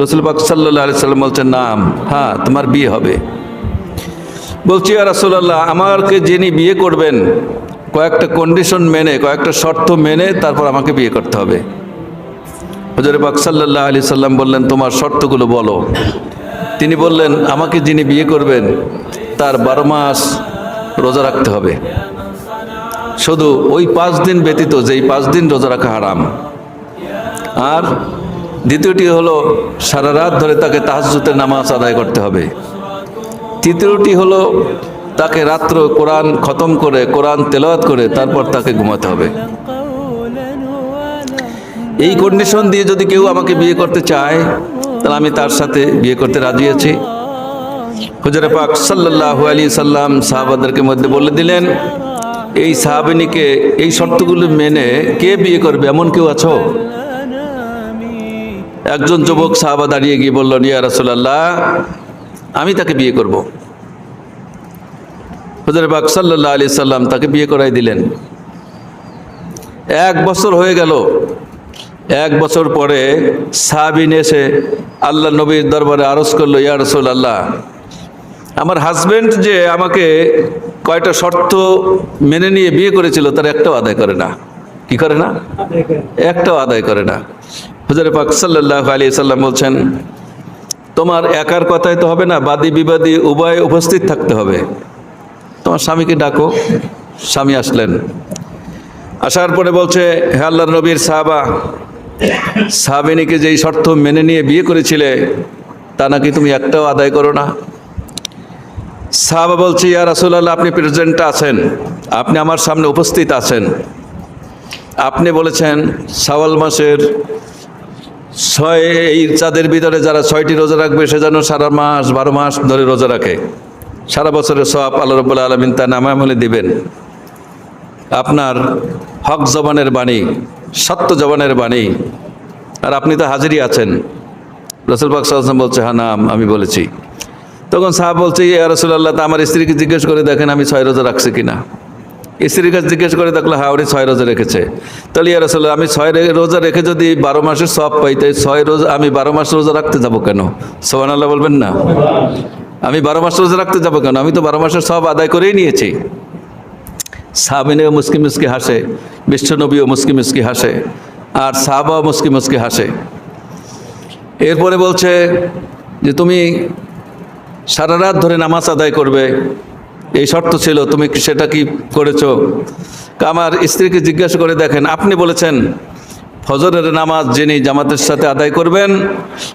রাসূল পাক সাল্লাল্লাহু আলাইহি সাল্লাম বলছেন নাম, হ্যাঁ তোমার বিয়ে হবে। বলছি ইয়া রাসূলুল্লাহ, আমাকে যিনি বিয়ে করবেন কয়েকটা কন্ডিশন মেনে, কয়েকটা শর্ত মেনে তারপর আমাকে বিয়ে করতে হবে। হুজুর পাক সাল্লাল্লাহু আলাইহি সাল্লাম বললেন তোমার শর্তগুলো বলো। তিনি বললেন আমাকে যিনি বিয়ে করবেন তার 12 মাস রোজা রাখতে হবে, শুধু ওই 5 দিন ব্যতীত যেই 5 দিন রোজা রাখা হারাম। আর দ্বিতীয়টি হলো সারা রাত ধরে তাকে তাহাজ্জুদের নামাজ আদায় করতে হবে। তৃতীয়টি হলো তাকে রাত্র কোরআন খতম করে, কোরআন তেলাওয়াত করে তারপর তাকে ঘুমাতে হবে। এই কন্ডিশন দিয়ে যদি কেউ আমাকে বিয়ে করতে চায় তাহলে আমি তার সাথে বিয়ে করতে রাজি আছি। হুজুর পাক সাল্লাল্লাহু আলাইহি সাল্লাম সাহাবাদেরকে মধ্যে বলে দিলেন, এই সাহাবিনীকে এই শর্তগুলো মেনে কে বিয়ে করবে এমন কেউ আছো? একজন যুবক সাহাবা দাঁড়িয়ে গিয়ে বললেন, ইয়া রাসূলুল্লাহ, আমি তাকে বিয়ে করব। হুজুর পাক সাল্লাল্লাহু আলাইহি সাল্লাম তাকে বিয়ে করাই দিলেন। 1 বছর হয়ে গেল। 1 বছর পরে সাহাবীন এসে আল্লাহ নবীর দরবারে আরজ করলো, ইয়া রাসূলুল্লাহ, আমার হাজবেন্ড যে আমাকে কয়টা শর্ত মেনে নিয়ে বিয়ে করেছিল তার একটাও আদায় করে না। কি করে না? একটাও আদায় করে না। হুজুর পাক সাল্লাল্লাহু আলাইহি সাল্লাম বলছেন, তোমার একার কথাই তো হবে না, বাদী বিবাদী উভয় উপস্থিত থাকতে হবে। তোমার স্বামীকে ডাকো। স্বামী আসলেন। আসার পরে বলছে, হে আল্লাহর নবীর সাহাবা, সাহাবিনীকে যেই শর্ত মেনে নিয়ে বিয়ে করেছিলে তা নাকি তুমি একটাও আদায় করো না। সাহাবা বলছে, ইয়া রাসূলুল্লাহ, আপনি প্রেজেন্ট আছেন, আপনি আমার সামনে উপস্থিত আছেন। আপনি বলেছেন শাওয়াল মাসের 6 এই চাঁদের ভিতরে যারা 6টি রোজা রাখবে সে যেন সারা মাস 12 মাস ধরে রোজা রাখে, সারা বছরের সওয়াব আল্লাহ রাব্বুল আলামিন তার নামামলে দিবেন। আপনার হক জবানের বাণী, সত্য জবানের বাণী, আর আপনি তো হাজিরই আছেন। রাসূল পাক সাল্লাল্লাহু আলাইহি ওয়াসাল্লাম বলছে, হ্যাঁ নাম আমি বলেছি। তখন সাহাবা বলছে, ইয়া রাসূলুল্লাহ, তা আমার স্ত্রীকে জিজ্ঞেস করে দেখেন আমি 6 রোজা রাখছি কিনা। স্ত্রীর কাছে জিজ্ঞেস করে দেখলো, হ্যাঁ উনি 6 রোজা রেখেছে। তাহলে ইয়া রাসূলুল্লাহ, আমি 6 রোজা রেখে যদি 12 মাসের সওয়াব পাই, তাই 6 রোজা আমি 12 মাস রোজা রাখতে যাব কেন? সুবহানাল্লাহ বলবেন না? আমি 12 মাস রোজা রাখতে যাব কেন? আমি তো 12 মাসের সওয়াব আদায় করেই নিয়েছি। সাহাবিনেও মুস্কি মুস্কি হাসে, বিশ্বনবীও মুস্কি মুস্কি হাসে, আর সাহাবাও মুস্কি মুস্কি হাসে। এরপরে বলছে যে তুমি সারা রাত ধরে নামাজ আদায় করবে, এই শর্ত ছিল, তুমি সেটা কি করেছো? আমার স্ত্রীকে জিজ্ঞাসা করে দেখেন, আপনি বলেছেন ফজরের নামাজ যিনি জামাতের সাথে আদায় করবেন